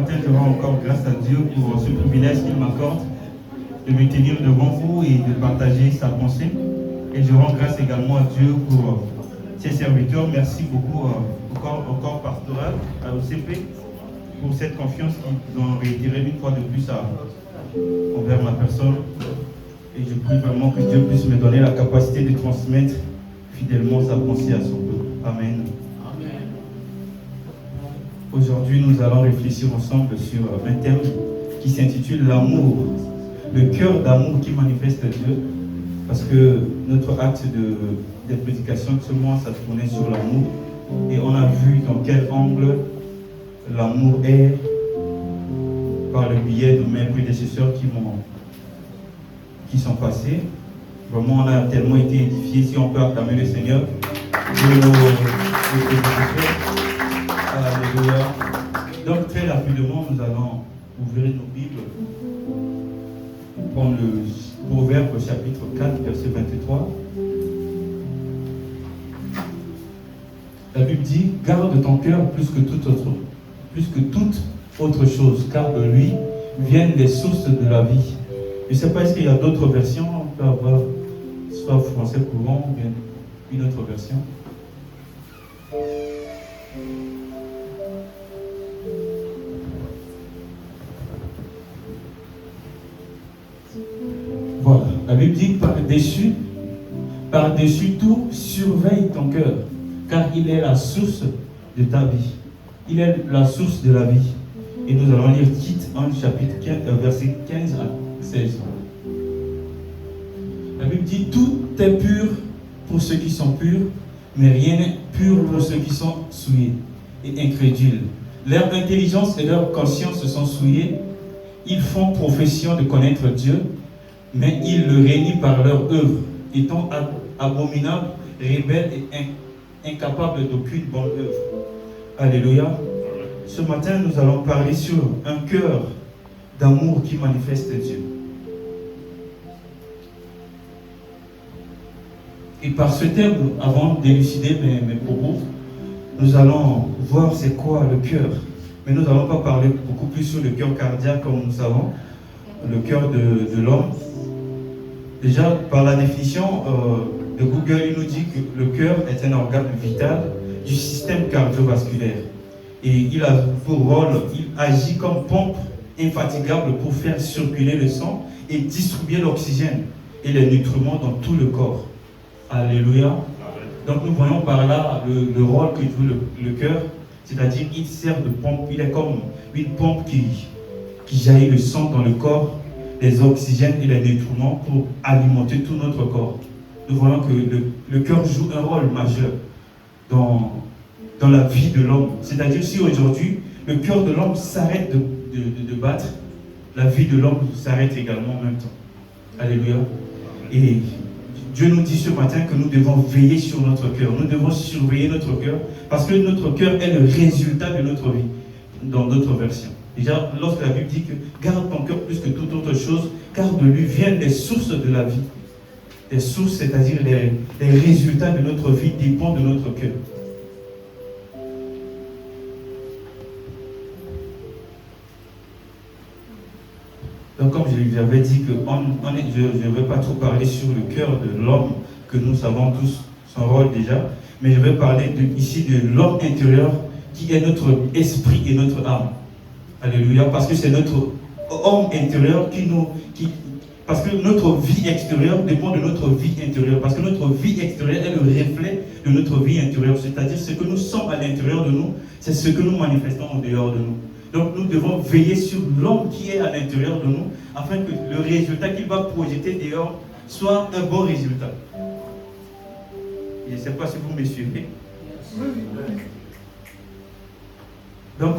matin, je rends encore grâce à Dieu pour ce privilège qu'il m'accorde de me tenir devant vous et de partager sa pensée. Et je rends grâce également à Dieu pour ses serviteurs. Merci beaucoup au corps pastoral, à OCP, pour cette confiance qu'ils ont réitérée une fois de plus envers ma personne. Et je prie vraiment que Dieu puisse me donner la capacité de transmettre fidèlement sa pensée à son peuple. Amen. Aujourd'hui, nous allons réfléchir ensemble sur un thème qui s'intitule l'amour, le cœur d'amour qui manifeste Dieu, parce que notre acte de prédication de ce mois, ça se tournait sur l'amour, et on a vu dans quel angle l'amour est par le biais de mes prédécesseurs qui sont passés. Vraiment, on a tellement été édifiés, si on peut acclamer le Seigneur, de nos prédécesseurs. Alléluia. Donc très rapidement, nous allons ouvrir nos Bibles. Prendre le Proverbe chapitre 4, verset 23. La Bible dit, garde ton cœur plus que toute autre chose, car de lui viennent les sources de la vie. Je ne sais pas, est-ce qu'il y a d'autres versions? On peut avoir soit français courant ou bien une autre version. Voilà, la Bible dit par-dessus tout, surveille ton cœur, car il est la source de ta vie. Il est la source de la vie. Et nous allons lire Tite 1, chapitre 15, verset 15 à 16. La Bible dit, tout est pur pour ceux qui sont purs, mais rien n'est pur pour ceux qui sont souillés et incrédules. Leur intelligence et leur conscience se sont souillées. Ils font profession de connaître Dieu, mais ils le régnent par leur œuvre, étant abominables, rebelles et incapables d'aucune bonne œuvre. Alléluia. Ce matin, nous allons parler sur un cœur d'amour qui manifeste Dieu. Et par ce thème, avant d'élucider mes propos, nous allons voir c'est quoi le cœur. Mais nous n'allons pas parler beaucoup plus sur le cœur cardiaque comme nous savons, le cœur de l'homme. Déjà, par la définition de Google, il nous dit que le cœur est un organe vital du système cardiovasculaire. Et il a pour rôle, il agit comme pompe infatigable pour faire circuler le sang et distribuer l'oxygène et les nutriments dans tout le corps. Alléluia. Donc nous voyons par là le rôle que joue le cœur, c'est-à-dire qu'il sert de pompe, il est comme une pompe qui jaillit le sang dans le corps, les oxygènes et les nutriments pour alimenter tout notre corps. Nous voyons que le cœur joue un rôle majeur dans la vie de l'homme. C'est-à-dire si aujourd'hui le cœur de l'homme s'arrête de battre, la vie de l'homme s'arrête également en même temps. Alléluia. Et Dieu nous dit ce matin que nous devons veiller sur notre cœur. Nous devons surveiller notre cœur parce que notre cœur est le résultat de notre vie, dans d'autres versions. Déjà, lorsque la Bible dit que garde ton cœur plus que toute autre chose, car de lui viennent les sources de la vie. Les sources, c'est-à-dire les résultats de notre vie dépendent de notre cœur. Donc, comme je lui avais dit, je ne vais pas trop parler sur le cœur de l'homme, que nous savons tous son rôle déjà, mais je vais parler ici de l'homme intérieur qui est notre esprit et notre âme. Alléluia, parce que c'est notre homme intérieur parce que notre vie extérieure dépend de notre vie intérieure, parce que notre vie extérieure est le reflet de notre vie intérieure, c'est-à-dire ce que nous sommes à l'intérieur de nous, c'est ce que nous manifestons en dehors de nous. Donc nous devons veiller sur l'homme qui est à l'intérieur de nous, afin que le résultat qu'il va projeter dehors soit un bon résultat. Je ne sais pas si vous me suivez. Donc,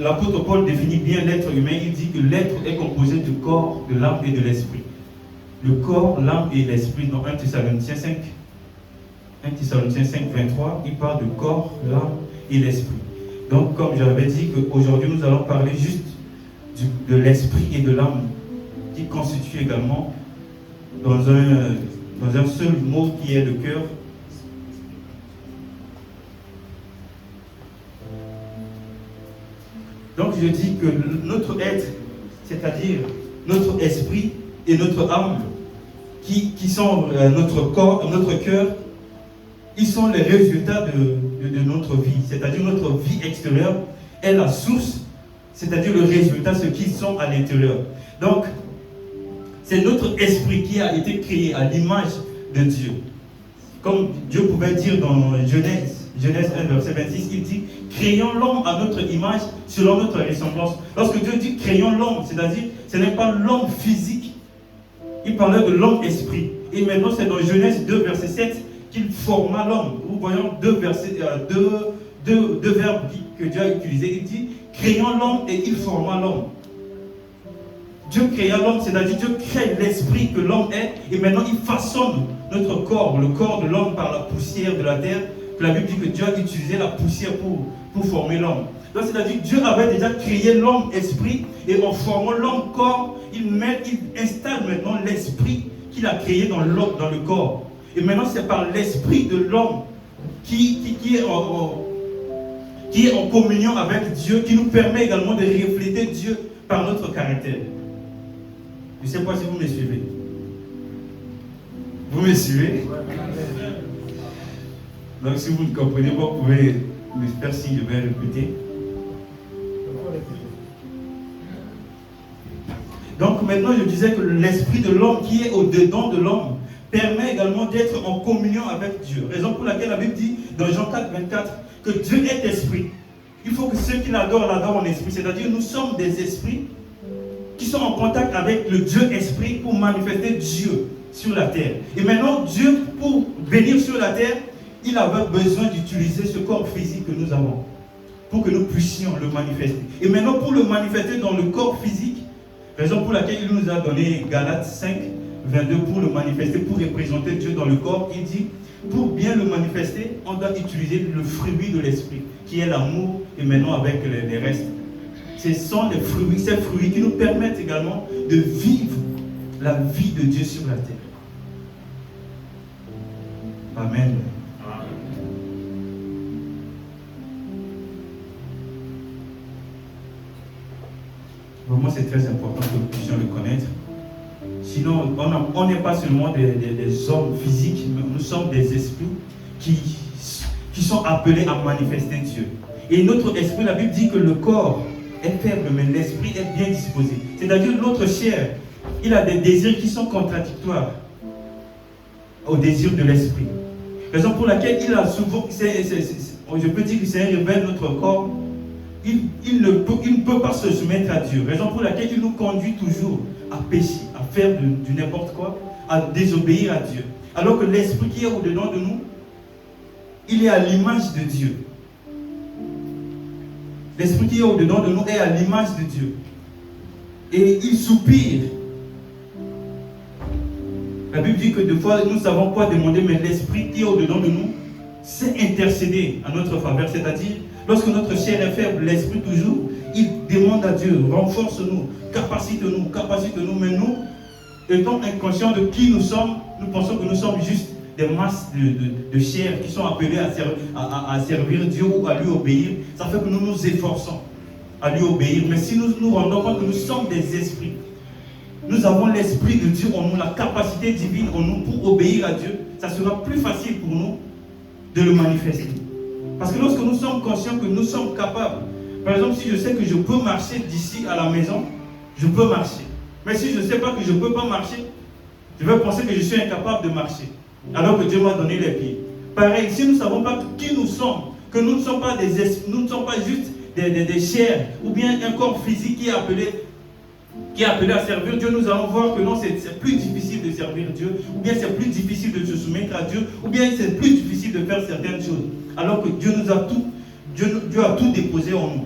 l'apôtre Paul définit bien l'être humain. Il dit que l'être est composé du corps, de l'âme et de l'esprit. Le corps, l'âme et l'esprit, dans 1 Thessaloniciens 5, 23, il parle du corps, l'âme et l'esprit. Donc, comme j'avais dit, qu'aujourd'hui nous allons parler juste de l'esprit et de l'âme, qui constituent également, dans un seul mot qui est le cœur, Donc je dis que notre être, c'est-à-dire notre esprit et notre âme, qui sont notre corps, notre cœur, ils sont les résultats de notre vie. C'est-à-dire notre vie extérieure est la source, c'est-à-dire le résultat, ce qu'ils sont à l'intérieur. Donc, c'est notre esprit qui a été créé à l'image de Dieu. Comme Dieu pouvait dire dans Genèse 1, verset 26, il dit « Créons l'homme à notre image, selon notre ressemblance ». Lorsque Dieu dit « Créons l'homme », c'est-à-dire, ce n'est pas l'homme physique. Il parlait de l'homme esprit. Et maintenant, c'est dans Genèse 2, verset 7, qu'il forma l'homme. Nous voyons deux verbes que Dieu a utilisés. Il dit « Créons l'homme » et il forma l'homme. Dieu créa l'homme, c'est-à-dire Dieu crée l'esprit que l'homme est, et maintenant il façonne notre corps, le corps de l'homme par la poussière de la terre. Que la Bible dit que Dieu a utilisé la poussière pour former l'homme. Donc c'est-à-dire que Dieu avait déjà créé l'homme esprit, et en formant l'homme corps, il installe maintenant l'esprit qu'il a créé dans le corps. Et maintenant c'est par l'esprit de l'homme qui est en communion avec Dieu, qui nous permet également de refléter Dieu par notre caractère. Je ne sais pas si vous me suivez. Vous me suivez? Donc si vous ne comprenez pas, vous pouvez me faire signe, je vais répéter. Donc maintenant je disais que l'esprit de l'homme qui est au-dedans de l'homme permet également d'être en communion avec Dieu. Raison pour laquelle la Bible dit dans Jean 4, 24 que Dieu est esprit. Il faut que ceux qui l'adorent en esprit. C'est-à-dire nous sommes des esprits qui sont en contact avec le Dieu esprit pour manifester Dieu sur la terre. Et maintenant, Dieu, pour venir sur la terre, il avait besoin d'utiliser ce corps physique que nous avons pour que nous puissions le manifester. Et maintenant, pour le manifester dans le corps physique, raison pour laquelle il nous a donné Galates 5, 22 pour le manifester, pour représenter Dieu dans le corps, il dit, pour bien le manifester, on doit utiliser le fruit de l'esprit, qui est l'amour, et maintenant avec les restes. Ce sont les fruits, ces fruits qui nous permettent également de vivre la vie de Dieu sur la terre. Amen. Vraiment, c'est très important que nous puissions le connaître. Sinon, on n'est pas seulement des hommes physiques, mais nous sommes des esprits qui sont appelés à manifester Dieu. Et notre esprit, la Bible dit que le corps est faible, mais l'esprit est bien disposé. C'est-à-dire notre chair, il a des désirs qui sont contradictoires aux désirs de l'esprit. Raison pour laquelle il a souvent, je peux dire que c'est un rebelle, notre corps, il ne peut pas se soumettre à Dieu. Raison pour laquelle il nous conduit toujours à pécher, à faire du n'importe quoi, à désobéir à Dieu. Alors que l'esprit qui est au-dedans de nous, il est à l'image de Dieu. L'esprit qui est au-dedans de nous est à l'image de Dieu. Et il soupire. La Bible dit que des fois, nous savons quoi demander, mais l'esprit qui est au-dedans de nous sait intercéder à notre faveur. C'est-à-dire, lorsque notre chair est faible, l'esprit toujours, il demande à Dieu, renforce-nous, capacite-nous. Mais nous, étant inconscients de qui nous sommes, nous pensons que nous sommes juste des masses de chair qui sont appelées à servir Dieu ou à lui obéir. Ça fait que nous nous efforçons à lui obéir. Mais si nous nous rendons compte que nous sommes des esprits, nous avons l'esprit de Dieu en nous, la capacité divine en nous pour obéir à Dieu, ça sera plus facile pour nous de le manifester. Parce que lorsque nous sommes conscients que nous sommes capables, par exemple, si je sais que je peux marcher d'ici à la maison, je peux marcher. Mais si je ne sais pas que je ne peux pas marcher, je vais penser que je suis incapable de marcher, alors que Dieu m'a donné les pieds. Pareil, si nous ne savons pas qui nous sommes, que nous ne sommes pas des esprits, nous ne sommes pas juste des chairs, ou bien un corps physique qui est appelé à servir Dieu, nous allons voir que non, c'est plus difficile de servir Dieu, ou bien c'est plus difficile de se soumettre à Dieu, ou bien c'est plus difficile de faire certaines choses, alors que Dieu nous a tout, Dieu a tout déposé en nous.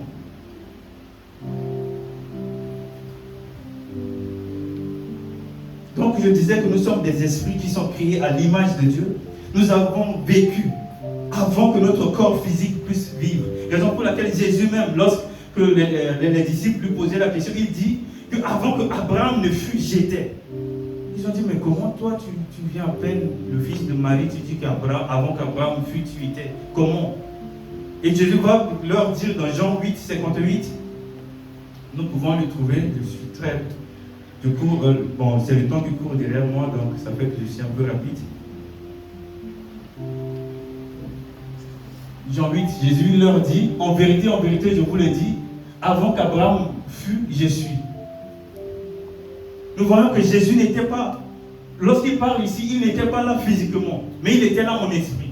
Donc je disais que nous sommes des esprits qui sont créés à l'image de Dieu. Nous avons vécu avant que notre corps physique puisse vivre. Raison pour laquelle Jésus même, lorsque les disciples lui posaient la question, il dit qu'avant que Abraham ne fût, j'étais. Ils ont dit, mais comment toi tu viens à peine le fils de Marie, tu dis qu'avant qu'Abraham fût, tu étais. Comment? Et Jésus va leur dire dans Jean 8, 58, nous pouvons le trouver. Je suis très... Du coup, bon, c'est le temps qui court derrière moi, donc ça fait que je suis un peu rapide. Jean 8, Jésus leur dit, en vérité, je vous le dis, avant qu'Abraham fût, je suis. Nous voyons que Jésus n'était pas, lorsqu'il parle ici, il n'était pas là physiquement, mais il était là en esprit.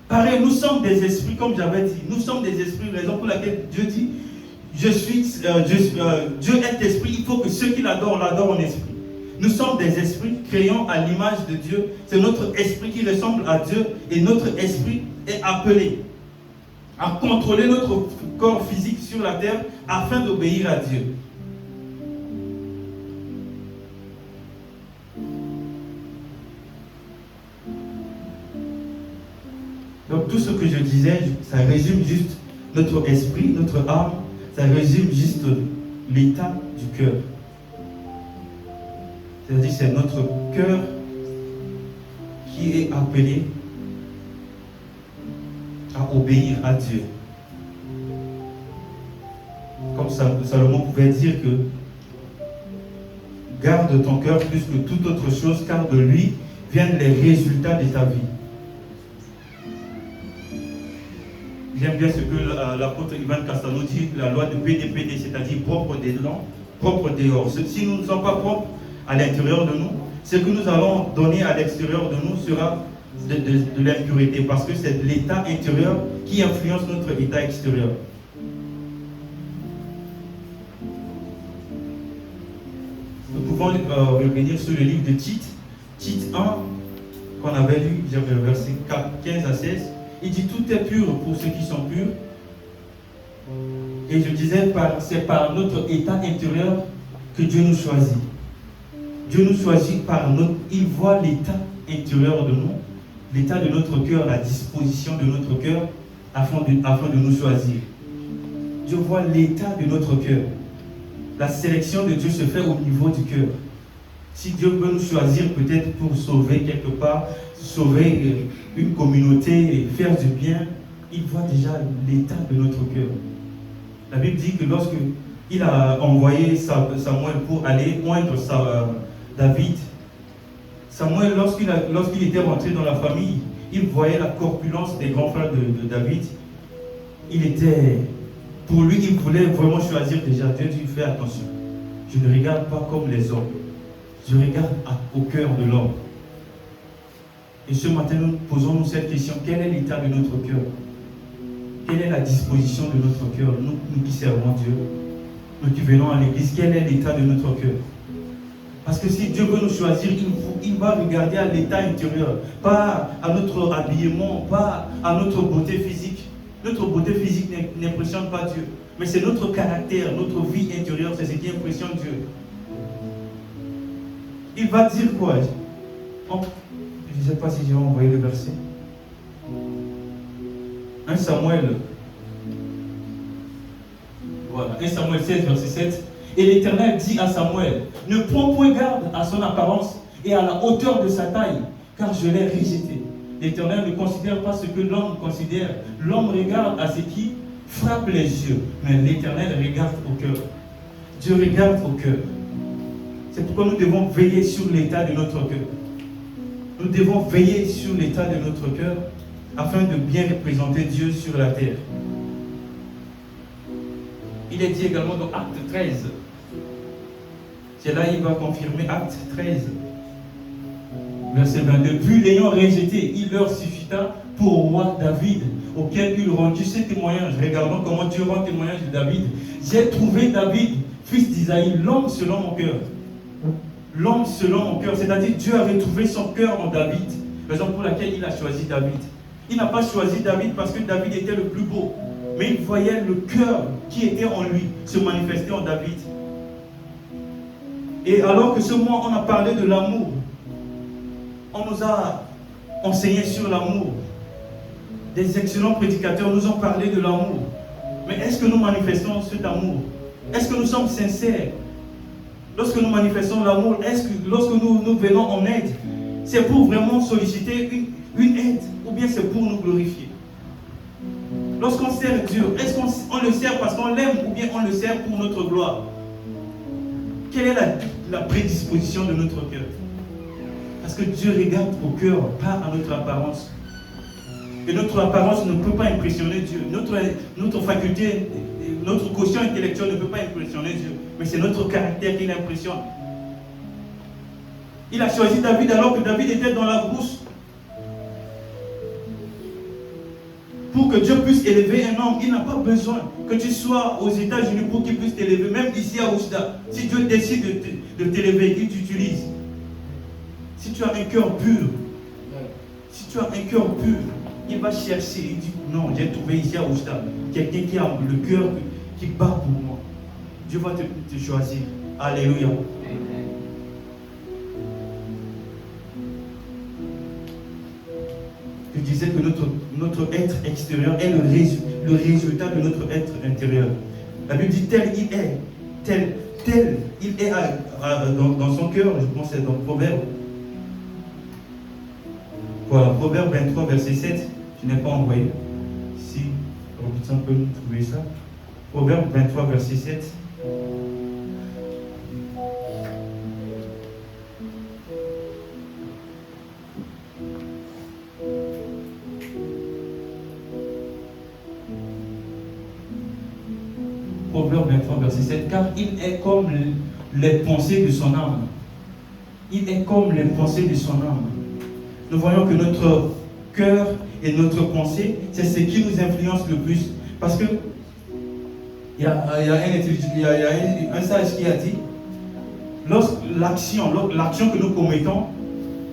Pareil, nous sommes des esprits, comme j'avais dit, nous sommes des esprits, raison pour laquelle Dieu dit, Dieu est esprit, il faut que ceux qui l'adorent en esprit. Nous sommes des esprits créant à l'image de Dieu. C'est notre esprit qui ressemble à Dieu et notre esprit est appelé à contrôler notre corps physique sur la terre afin d'obéir à Dieu. Donc tout ce que je disais, ça résume juste notre esprit, notre âme, ça résume juste l'état du cœur. C'est-à-dire c'est notre cœur qui est appelé à obéir à Dieu. Comme Salomon pouvait dire que garde ton cœur plus que toute autre chose, car de lui viennent les résultats de ta vie. J'aime bien ce que l'apôtre Ivan Castano dit, la loi de PDPD, c'est-à-dire propre dedans, propre dehors. Si nous ne sommes pas propres à l'intérieur de nous, ce que nous allons donner à l'extérieur de nous sera de l'impureté, parce que c'est l'état intérieur qui influence notre état extérieur. Nous pouvons revenir sur le livre de Tite, Tite 1, qu'on avait lu, verset 15 à 16. Il dit tout est pur pour ceux qui sont purs. Et je disais, c'est par notre état intérieur que Dieu nous choisit. Dieu nous choisit par notre... Il voit l'état intérieur de nous, l'état de notre cœur, la disposition de notre cœur, afin de nous choisir. Dieu voit l'état de notre cœur. La sélection de Dieu se fait au niveau du cœur. Si Dieu veut nous choisir peut-être pour sauver quelque part, sauver une communauté, faire du bien, il voit déjà l'état de notre cœur. La Bible dit que lorsqu'il a envoyé Samuel pour aller oindre David, Samuel, lorsqu'il était rentré dans la famille, il voyait la corpulence des grands frères de David. Pour lui, il voulait vraiment choisir déjà. Dieu dit, fais attention. Je ne regarde pas comme les hommes. Je regarde au cœur de l'homme. Et ce matin, nous posons-nous cette question. Quel est l'état de notre cœur? Quelle est la disposition de notre cœur? Nous qui servons Dieu, nous qui venons à l'église, quel est l'état de notre cœur? Parce que si Dieu veut nous choisir, il va regarder à l'état intérieur, pas à notre habillement, pas à notre beauté physique. Notre beauté physique n'impressionne pas Dieu. Mais c'est notre caractère, notre vie intérieure, c'est ce qui impressionne Dieu. Il va dire quoi? Je ne sais pas si je vais envoyer le verset. 1 Samuel. Voilà, 1 Samuel 16, verset 7. Et l'Éternel dit à Samuel, ne prends point garde à son apparence et à la hauteur de sa taille, car je l'ai rejeté. L'Éternel ne considère pas ce que l'homme considère. L'homme regarde à ce qui frappe les yeux, mais l'Éternel regarde au cœur. Dieu regarde au cœur. C'est pourquoi nous devons veiller sur l'état de notre cœur. Nous devons veiller sur l'état de notre cœur afin de bien représenter Dieu sur la terre. Il est dit également dans Acte 13. C'est là il va confirmer Acte 13. Verset 22. Puis l'ayant rejeté, il leur suscita pour roi David, auquel il rendit ce témoignage. Regardons comment Dieu rend témoignage de David. J'ai trouvé David, fils d'Isaïe, l'homme selon mon cœur. L'homme selon mon cœur, c'est-à-dire Dieu avait trouvé son cœur en David, raison pour laquelle il a choisi David. Il n'a pas choisi David parce que David était le plus beau, mais il voyait le cœur qui était en lui se manifester en David. Et alors que ce mois, on a parlé de l'amour, on nous a enseigné sur l'amour. Des excellents prédicateurs nous ont parlé de l'amour. Mais est-ce que nous manifestons cet amour? Est-ce que nous sommes sincères? Lorsque nous manifestons l'amour, est-ce que lorsque nous venons en aide, c'est pour vraiment solliciter une aide ou bien c'est pour nous glorifier? Lorsqu'on sert Dieu, est-ce qu'on le sert parce qu'on l'aime ou bien on le sert pour notre gloire? Quelle est la prédisposition de notre cœur? Parce que Dieu regarde au cœur, pas à notre apparence. Et notre apparence ne peut pas impressionner Dieu. Notre faculté, notre quotient intellectuel ne peut pas impressionner Dieu. Mais c'est notre caractère qui l'impressionne. Il a choisi David alors que David était dans la brousse. Pour que Dieu puisse élever un homme, il n'a pas besoin que tu sois aux États-Unis pour qu'il puisse t'élever. Même ici à Oujda, si Dieu décide de t'élever, il t'utilise. Si tu as un cœur pur, il va chercher. Il dit non, j'ai trouvé ici à Oujda quelqu'un qui a le cœur qui bat pour moi. Dieu va te choisir. Alléluia. Je disais que notre être extérieur est le résultat de notre être intérieur. La Bible dit tel il est dans son cœur. Je pense que c'est dans Proverbe. Voilà, Proverbe 23, verset 7. Je n'ai pas envoyé. Si Robinson peut nous trouver ça. Proverbe 23, verset 7. Proverbe 23, verset 7. Car il est comme les pensées de son âme. Il est comme les pensées de son âme. Nous voyons que notre cœur et notre pensée, c'est ce qui nous influence le plus. Parce que il y a un sage qui a dit, l'action que nous commettons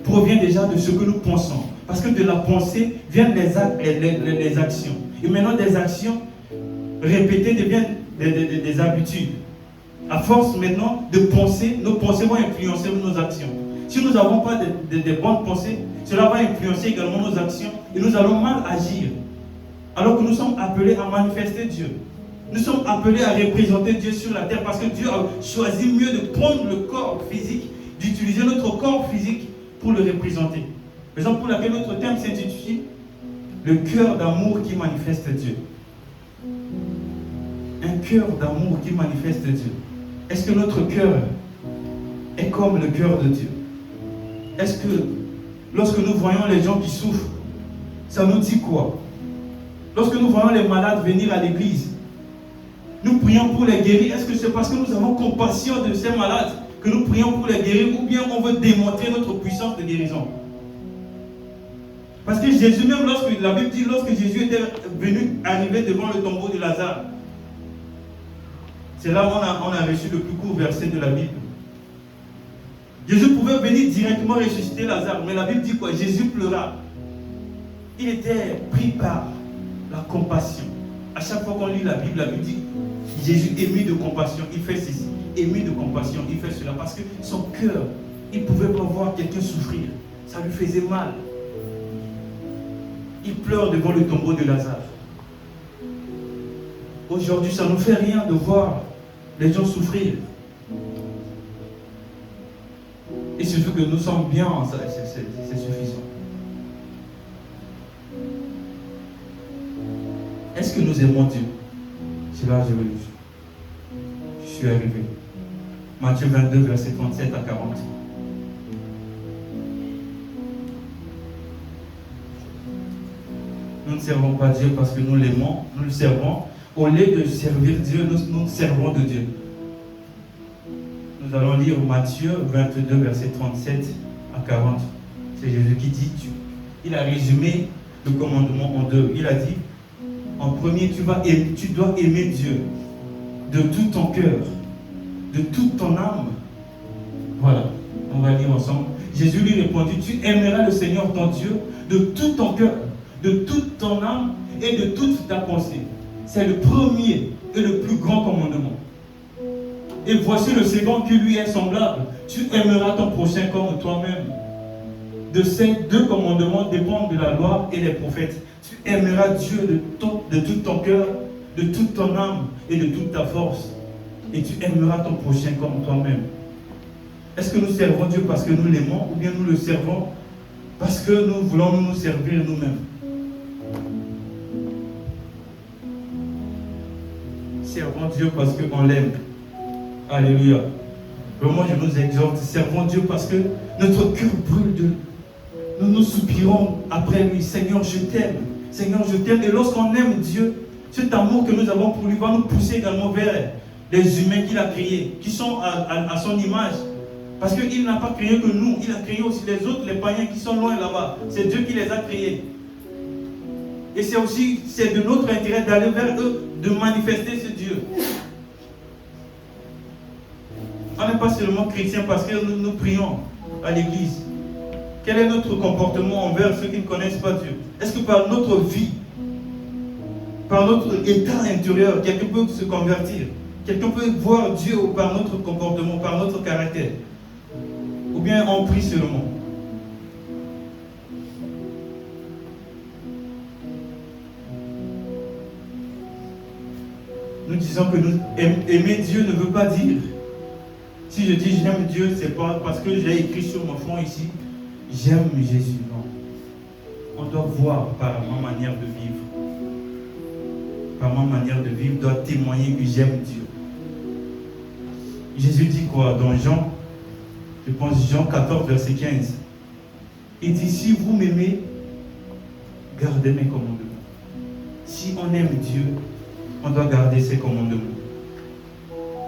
provient déjà de ce que nous pensons. Parce que de la pensée viennent les actions. Et maintenant, des actions répétées deviennent des habitudes. À force maintenant de penser, nos pensées vont influencer nos actions. Si nous n'avons pas de bonnes pensées, cela va influencer également nos actions et nous allons mal agir. Alors que nous sommes appelés à manifester Dieu. Nous sommes appelés à représenter Dieu sur la terre parce que Dieu a choisi mieux de prendre le corps physique, d'utiliser notre corps physique pour le représenter. Raison pour laquelle notre thème s'intitule le cœur d'amour qui manifeste Dieu. Un cœur d'amour qui manifeste Dieu. Est-ce que notre cœur est comme le cœur de Dieu? Est-ce que lorsque nous voyons les gens qui souffrent, ça nous dit quoi? Lorsque nous voyons les malades venir à l'église, nous prions pour les guérir. Est-ce que c'est parce que nous avons compassion de ces malades que nous prions pour les guérir ou bien on veut démontrer notre puissance de guérison? Parce que Jésus, même lorsque la Bible dit, lorsque Jésus était arrivé devant le tombeau de Lazare, c'est là où on a reçu le plus court verset de la Bible. Jésus pouvait venir directement ressusciter Lazare, mais la Bible dit quoi? Jésus pleura. Il était pris par la compassion. À chaque fois qu'on lit la Bible dit Jésus ému de compassion, il fait ceci. Ému de compassion, il fait cela. Parce que son cœur, il ne pouvait pas voir quelqu'un souffrir. Ça lui faisait mal. Il pleure devant le tombeau de Lazare. Aujourd'hui, ça ne nous fait rien de voir les gens souffrir. Et surtout que nous sommes bien, c'est suffisant. Est-ce que nous aimons Dieu? C'est là que je suis arrivé. Matthieu 22, verset 37 à 40. Nous ne servons pas Dieu parce que nous l'aimons, nous le servons. Au lieu de servir Dieu, nous servons de Dieu. Nous allons lire Matthieu 22, verset 37 à 40. C'est Jésus qui dit, il a résumé le commandement en deux. Il a dit, en premier, tu dois aimer Dieu de tout ton cœur, de toute ton âme. Voilà, on va lire ensemble. Jésus lui répondit, tu aimeras le Seigneur ton Dieu de tout ton cœur, de toute ton âme et de toute ta pensée. C'est le premier et le plus grand commandement. Et voici le second qui lui est semblable. Tu aimeras ton prochain comme toi-même. De ces deux commandements dépendent de la loi et des prophètes. Tu aimeras Dieu de tout ton cœur, de toute ton âme et de toute ta force. Et tu aimeras ton prochain comme toi-même. Est-ce que nous servons Dieu parce que nous l'aimons ou bien nous le servons parce que nous voulons nous servir nous-mêmes? servons Dieu parce qu'on l'aime. Alléluia. Vraiment, je nous exhorte, servons Dieu parce que notre cœur brûle de lui. Nous soupirons après lui. Seigneur, je t'aime. Seigneur, je t'aime. Et lorsqu'on aime Dieu, cet amour que nous avons pour lui va nous pousser également vers les humains qu'il a créés, qui sont à son image. Parce qu'il n'a pas créé que nous, il a créé aussi les autres, les païens qui sont loin là-bas. C'est Dieu qui les a créés. Et c'est de notre intérêt d'aller vers eux, de manifester ce Dieu. On n'est pas seulement chrétien parce que nous prions à l'église. Quel est notre comportement envers ceux qui ne connaissent pas Dieu? Est-ce que par notre vie, par notre état intérieur, quelqu'un peut se convertir? Quelqu'un peut voir Dieu par notre comportement, par notre caractère? Ou bien on prie seulement? Nous disons que aimer Dieu ne veut pas dire, si je dis j'aime Dieu, c'est pas parce que j'ai écrit sur mon front ici, j'aime Jésus. Non. On doit voir par ma manière de vivre. Par ma manière de vivre, doit témoigner que j'aime Dieu. Jésus dit quoi dans Jean, je pense Jean 14, verset 15. Il dit, si vous m'aimez, gardez mes commandements. Si on aime Dieu, on doit garder ses commandements.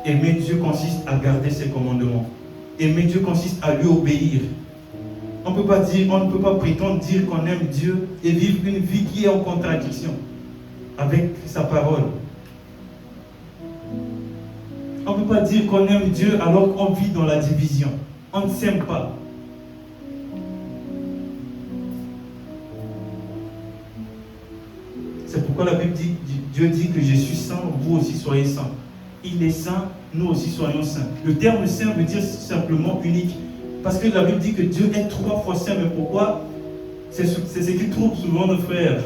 Aimer Dieu consiste à garder ses commandements. Aimer Dieu consiste à lui obéir. On ne peut pas prétendre dire qu'on aime Dieu et vivre une vie qui est en contradiction avec sa parole. On ne peut pas dire qu'on aime Dieu alors qu'on vit dans la division. On ne s'aime pas. C'est pourquoi la Bible dit, Dieu dit que je suis saint, vous aussi soyez saints. Il est saint, nous aussi soyons saints. Le terme saint veut dire simplement unique. Parce que la Bible dit que Dieu est 3 fois saint. Mais pourquoi? C'est ce qui trouble souvent nos frères.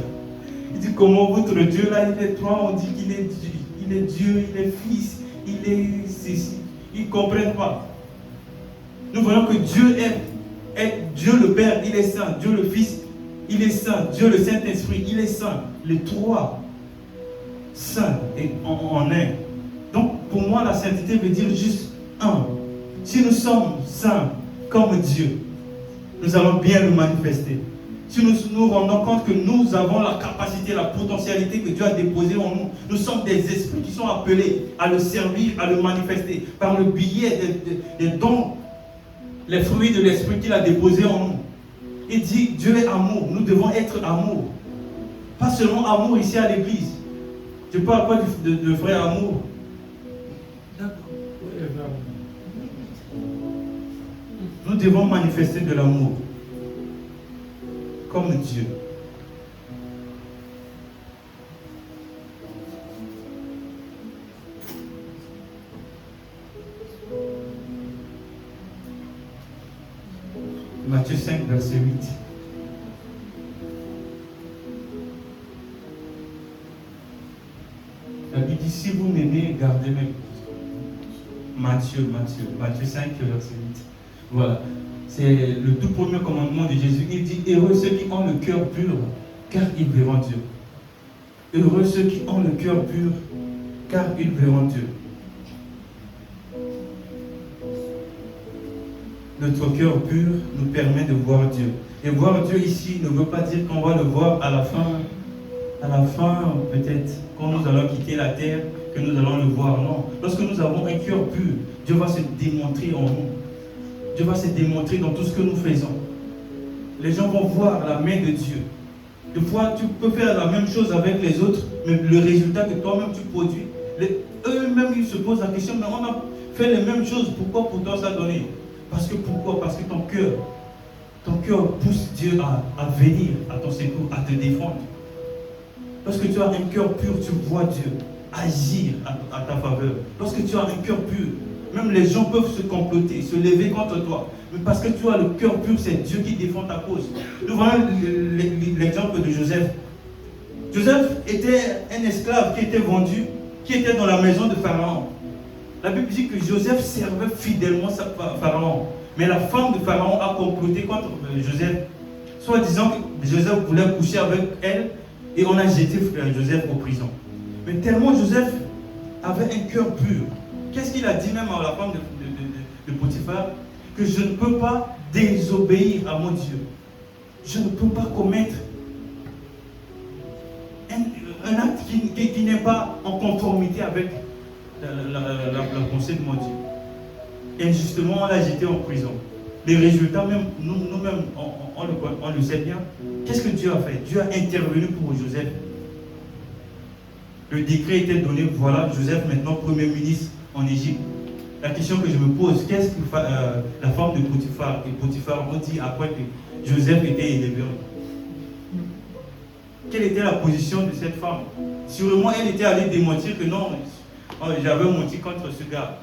Il dit comment votre Dieu là, il est 3, on dit qu'il est Dieu, il est fils, il est ceci. Ils ne comprennent pas. Nous voyons que Dieu est Dieu le Père, il est saint. Dieu le Fils, il est saint. Dieu le Saint-Esprit, il est saint. Les 3 saints en un. Donc pour moi, la sainteté veut dire juste un. Si nous sommes saints comme Dieu, nous allons bien le manifester. Si nous nous rendons compte que nous avons la capacité, la potentialité que Dieu a déposée en nous, nous sommes des esprits qui sont appelés à le servir, à le manifester par le biais des dons, les fruits de l'esprit qu'il a déposés en nous. Il dit Dieu est amour, nous devons être amour. Pas seulement amour ici à l'église. Je ne parle pas de vrai amour. Nous devons manifester de l'amour comme Dieu. Matthieu 5, verset 8. La Bible dit, si vous m'aimez, gardez mes... Matthieu 5, verset 8. Voilà. C'est le tout premier commandement de Jésus. Il dit, heureux ceux qui ont le cœur pur, car ils verront Dieu. Heureux ceux qui ont le cœur pur, car ils verront Dieu. Notre cœur pur nous permet de voir Dieu. Et voir Dieu ici ne veut pas dire qu'on va le voir à la fin peut-être, quand nous allons quitter la terre, que nous allons le voir. Non. Lorsque nous avons un cœur pur, Dieu va se démontrer en nous. Dieu va se démontrer dans tout ce que nous faisons. Les gens vont voir la main de Dieu. Des fois, tu peux faire la même chose avec les autres, mais le résultat que toi-même tu produis, eux-mêmes ils se posent la question, mais on a fait les mêmes choses, pourquoi pour toi ça a donné? Parce que pourquoi? Parce que ton cœur pousse Dieu à venir à ton secours, à te défendre. Lorsque tu as un cœur pur, tu vois Dieu agir à ta faveur. Lorsque tu as un cœur pur, même les gens peuvent se comploter, se lever contre toi. Mais parce que tu as le cœur pur, c'est Dieu qui défend ta cause. Nous voyons l'exemple de Joseph. Joseph était un esclave qui était vendu, qui était dans la maison de Pharaon. La Bible dit que Joseph servait fidèlement Pharaon. Mais la femme de Pharaon a comploté contre Joseph, soit disant que Joseph voulait coucher avec elle et on a jeté Joseph en prison. Mais tellement Joseph avait un cœur pur. Qu'est-ce qu'il a dit même à la femme de Potiphar? Que je ne peux pas désobéir à mon Dieu. Je ne peux pas commettre un acte qui n'est pas en conformité avec la pensée de mon Dieu. Injustement, on l'a jeté en prison. Les résultats, même nous-mêmes, on le sait bien. Qu'est-ce que Dieu a fait? Dieu a intervenu pour Joseph. Le décret était donné, voilà, Joseph maintenant Premier ministre en Égypte. La question que je me pose, qu'est-ce que la femme de Potiphar et Potiphar ont dit après que Joseph était élevé? Quelle était la position de cette femme? Sûrement, elle était allée démentir que non, j'avais menti contre ce gars.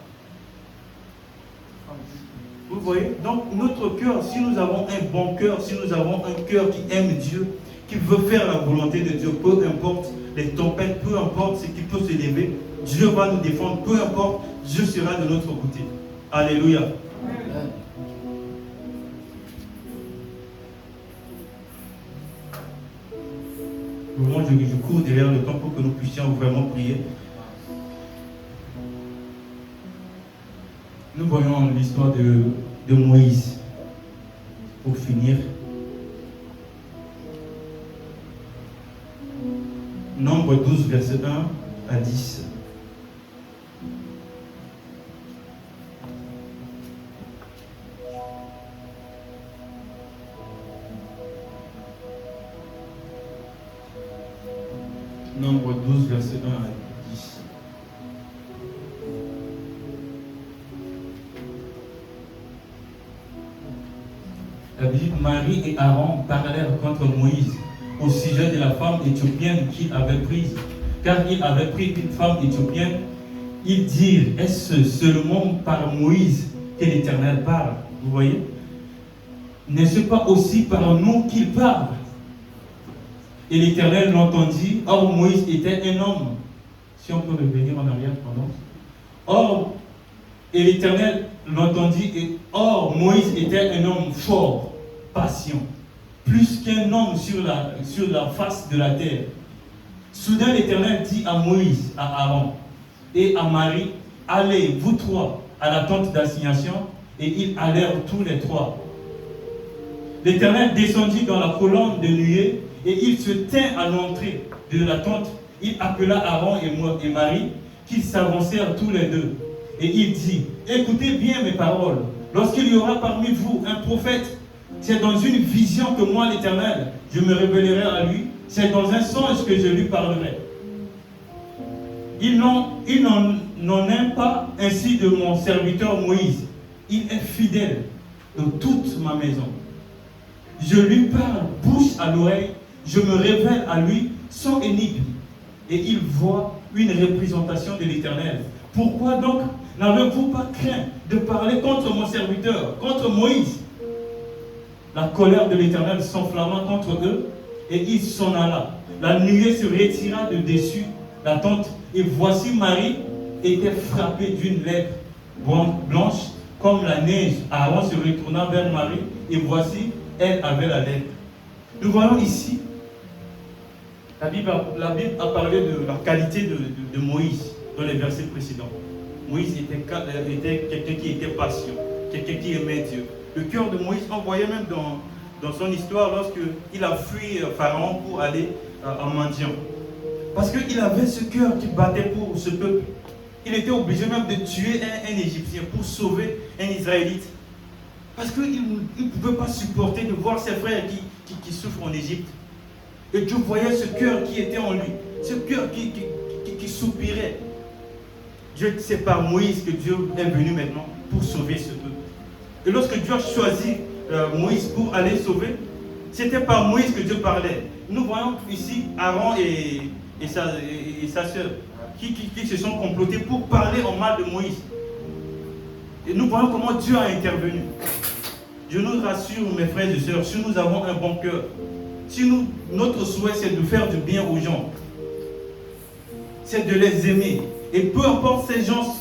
Vous voyez? Donc, notre cœur, si nous avons un bon cœur, si nous avons un cœur qui aime Dieu, qui veut faire la volonté de Dieu, peu importe les tempêtes, peu importe ce qui peut se lever, Dieu va nous défendre, peu importe, Dieu sera de notre côté. Alléluia. Vraiment, je cours derrière le temps pour que nous puissions vraiment prier. Nous voyons l'histoire de Moïse. Pour finir, Nombre 12, verset 1 à 10. Nombre 12, verset 1 à 10. La Bible, Marie et Aaron parlèrent contre Moïse au sujet de la femme éthiopienne qu'il avait prise. Car il avait pris une femme éthiopienne. Ils dirent, est-ce seulement par Moïse que l'Éternel parle? Vous voyez? N'est-ce pas aussi par nous qu'il parle? Et l'Éternel l'entendit. Or, Moïse était un homme. Si on peut revenir en arrière, pardon. Or, et l'Éternel l'entendit. Et or, Moïse était un homme fort, patient, plus qu'un homme sur la face de la terre. Soudain, l'Éternel dit à Moïse, à Aaron et à Marie, allez, vous trois, à la tente d'assignation. Et ils allèrent tous les trois. L'Éternel descendit dans la colonne de nuée et il se tint à l'entrée de la tente. Il appela Aaron et Marie, qu'ils s'avancèrent tous les deux. Et il dit, écoutez bien mes paroles. Lorsqu'il y aura parmi vous un prophète, c'est dans une vision que moi, l'Éternel, je me révélerai à lui. C'est dans un songe que je lui parlerai. Il n'en est pas ainsi de mon serviteur Moïse. Il est fidèle de toute ma maison. Je lui parle bouche à l'oreille. Je me révèle à lui sans énigme. Et il voit une représentation de l'Éternel. Pourquoi donc n'avez-vous pas craint de parler contre mon serviteur, contre Moïse? La colère de l'Éternel s'enflamma contre eux et il s'en alla. La nuée se retira de dessus la tente et voici Marie était frappée d'une lèpre blanche comme la neige. Aaron se retourna vers Marie et voici elle avait la lèpre. Nous voyons ici, la Bible a parlé de la qualité de Moïse dans les versets précédents. Moïse était quelqu'un qui était patient, quelqu'un qui aimait Dieu. Le cœur de Moïse, on voyait même dans son histoire lorsqu'il a fui Pharaon pour aller à Madian. Parce qu'il avait ce cœur qui battait pour ce peuple. Il était obligé même de tuer un Égyptien pour sauver un Israélite. Parce qu'il ne pouvait pas supporter de voir ses frères qui souffrent en Égypte. Et Dieu voyait ce cœur qui était en lui, ce cœur qui soupirait. C'est par Moïse que Dieu est venu maintenant pour sauver ce peuple. Et lorsque Dieu a choisi Moïse pour aller sauver, c'était par Moïse que Dieu parlait. Nous voyons ici Aaron et sa sœur qui se sont complotés pour parler en mal de Moïse. Et nous voyons comment Dieu a intervenu. Je nous rassure, mes frères et sœurs, si nous avons un bon cœur, si notre souhait c'est de faire du bien aux gens, c'est de les aimer. Et peu importe ces gens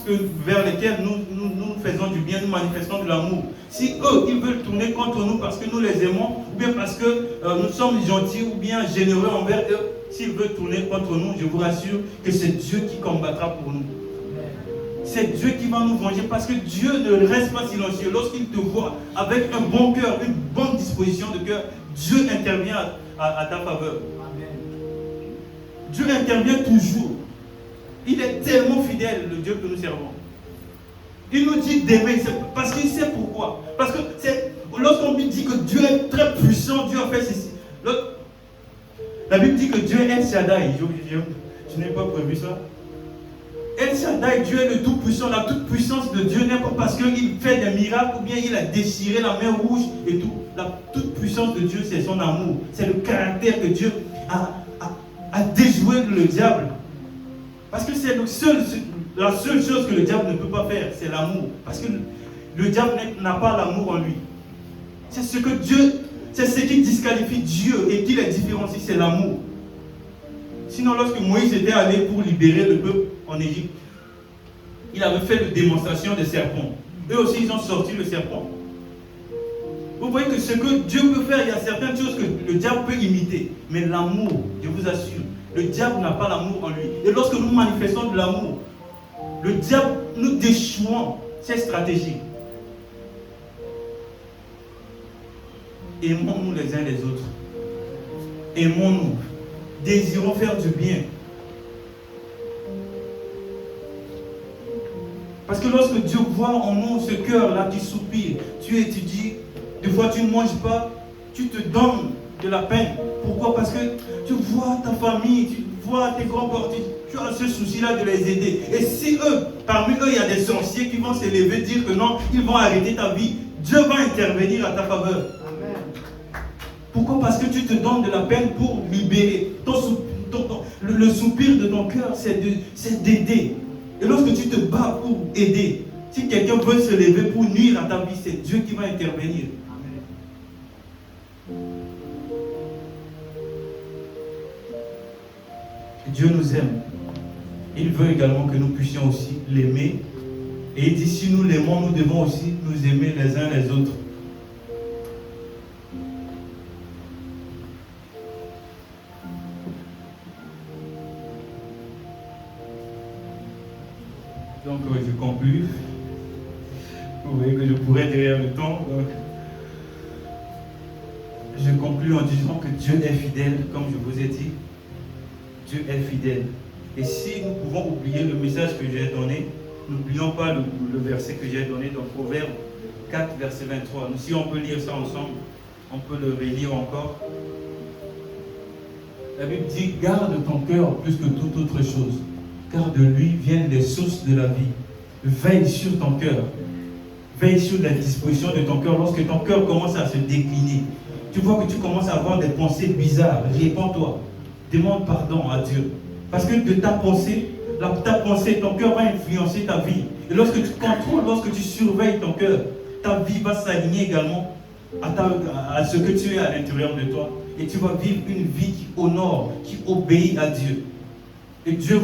vers lesquels nous faisons du bien, nous manifestons de l'amour. Si eux, ils veulent tourner contre nous parce que nous les aimons, ou bien parce que nous sommes gentils ou bien généreux envers eux, s'ils veulent tourner contre nous, je vous rassure que c'est Dieu qui combattra pour nous. c'est Dieu qui va nous venger parce que Dieu ne reste pas silencieux. Lorsqu'il te voit avec un bon cœur, une bonne disposition de cœur, Dieu intervient à ta faveur. Dieu intervient toujours. Il est tellement fidèle, le Dieu que nous servons. Il nous dit d'aimer, parce qu'il sait pourquoi. Parce que lorsqu'on lui dit que Dieu est très puissant, Dieu a fait ceci. La Bible dit que Dieu est El Shaddai. Je n'ai pas prévu ça. El Shaddai, Dieu est le tout-puissant. La toute-puissance de Dieu n'est pas parce qu'il fait des miracles ou bien il a déchiré la mer rouge et tout. La toute-puissance de Dieu, c'est son amour. C'est le caractère que Dieu a déjoué le diable. Parce que c'est la seule chose que le diable ne peut pas faire, c'est l'amour. Parce que le diable n'a pas l'amour en lui. C'est ce qui disqualifie Dieu et qui les différencie, c'est l'amour. Sinon, lorsque Moïse était allé pour libérer le peuple en Égypte, il avait fait une démonstration de serpent. Eux aussi, ils ont sorti le serpent. Vous voyez que ce que Dieu peut faire, il y a certaines choses que le diable peut imiter. Mais l'amour, je vous assure, le diable n'a pas l'amour en lui. Et lorsque nous manifestons de l'amour, le diable, nous déchouons ses stratégies. Aimons-nous les uns les autres. Aimons-nous. Désirons faire du bien. Parce que lorsque Dieu voit en nous ce cœur-là qui soupire, tu étudies, des fois tu ne manges pas, tu te donnes de la peine. Pourquoi? Parce que tu vois ta famille, tu vois tes grands-parents, tu as ce souci-là de les aider. Et si parmi eux, il y a des sorciers qui vont s'élever, dire que non, ils vont arrêter ta vie, Dieu va intervenir à ta faveur. Amen. Pourquoi? Parce que tu te donnes de la peine pour libérer. Le soupir de ton cœur, c'est d'aider. Et lorsque tu te bats pour aider, si quelqu'un veut se lever pour nuire à ta vie, c'est Dieu qui va intervenir. Dieu nous aime. Il veut également que nous puissions aussi l'aimer. Et il dit, si nous l'aimons, nous devons aussi nous aimer les uns les autres. Donc, je conclue. Vous voyez que je pourrais derrière le temps. Donc, je conclue en disant que Dieu est fidèle, comme je vous ai dit. Dieu est fidèle. Et si nous pouvons oublier le message que j'ai donné, n'oublions pas le verset que j'ai donné dans Proverbe 4, verset 23. Si on peut lire ça ensemble, on peut le relire encore. La Bible dit, garde ton cœur plus que toute autre chose, car de lui viennent les sources de la vie. Veille sur ton cœur. Veille sur la disposition de ton cœur. Lorsque ton cœur commence à se décliner, tu vois que tu commences à avoir des pensées bizarres, répands-toi. Demande pardon à Dieu. Parce que de ta pensée, ton cœur va influencer ta vie. Et lorsque tu contrôles, lorsque tu surveilles ton cœur, ta vie va s'aligner également à ce que tu es à l'intérieur de toi. Et tu vas vivre une vie qui honore, qui obéit à Dieu. Et Dieu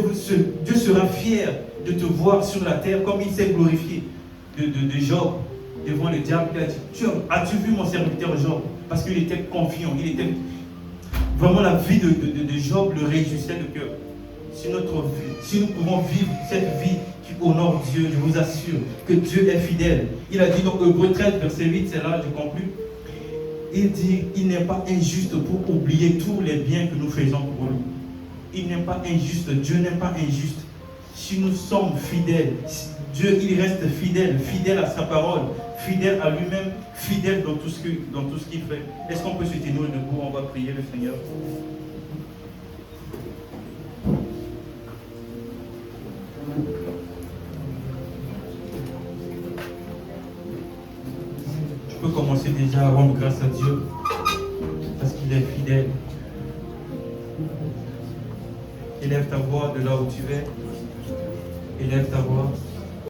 sera fier de te voir sur la terre comme il s'est glorifié de Job devant le diable. Il a dit, as-tu vu mon serviteur Job? Parce qu'il était confiant, il était... Vraiment, la vie de Job le réjouissait de cœur. Si nous pouvons vivre cette vie qui honore Dieu, je vous assure que Dieu est fidèle. Il a dit donc, Hébreux 13, verset 8, c'est là, je conclue. Il dit, il n'est pas injuste pour oublier tous les biens que nous faisons pour lui. Il n'est pas injuste, Dieu n'est pas injuste. Si nous sommes fidèles, Dieu, il reste fidèle, fidèle à sa parole, fidèle à lui-même, fidèle dans tout ce qu'il fait. Est-ce qu'on peut se tenir debout? On va prier le Seigneur. Je peux commencer déjà à rendre grâce à Dieu parce qu'il est fidèle. Élève ta voix de là où tu es. Élève ta voix.